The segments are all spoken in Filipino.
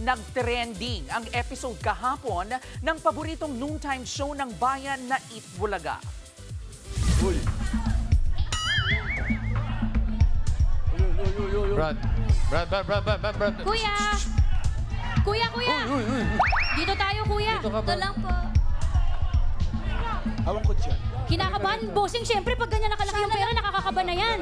Nag-trending ang episode kahapon ng paboritong noontime show ng bayan na Eat Bulaga. Uy. Brad. Kuya! Kuya! Dito tayo, kuya. Dito ka ba? Ito lang po. Awang ko dyan. Kinakabahan, bossing. Siyempre, pag ganyan nakalaki yung pera, nakakakaba na yan.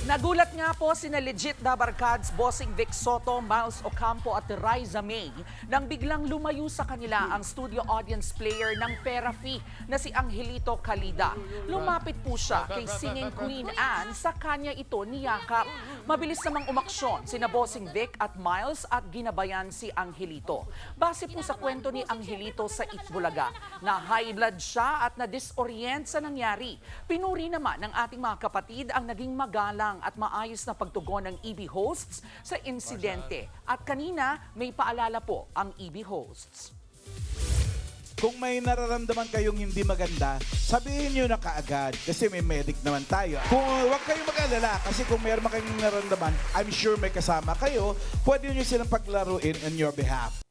Nagulat nga po sina Legit Dabarkads, Bossing Vic Soto, Miles Ocampo at Riza May nang biglang lumayo sa kanila ang studio audience player ng Pera Fee na si Angelito Calida. Lumapit po siya kay singing Queen Anne sa kanya ito niyakap. Mabilis namang umaksyon sina Bossing Vic at Miles at ginabayan si Angelito. Base po sa kwento ni Angelito sa Itbulaga na high blood siya at na-disorient sa nangyari. Pinuri naman ng ating mga kapatid ang naging magalang at maayos na pagtugon ng EB hosts sa insidente. At kanina, may paalala po ang EB hosts. Kung may nararamdaman kayong hindi maganda, sabihin nyo na kaagad kasi may medic naman tayo. Kung huwag kayong mag-alala kasi kung mayroon kayong nararamdaman, I'm sure may kasama kayo, pwede nyo silang paglaruin on your behalf.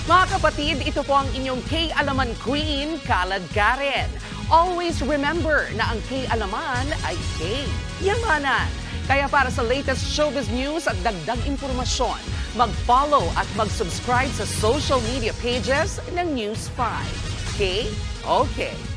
Mga kapatid, ito po ang inyong K-Alaman Queen, Kalad Karen. Always remember na ang K-Alaman ay K-Yamanan. Kaya para sa latest showbiz news at dagdag impormasyon, mag-follow at mag-subscribe sa social media pages ng News 5. K? Okay.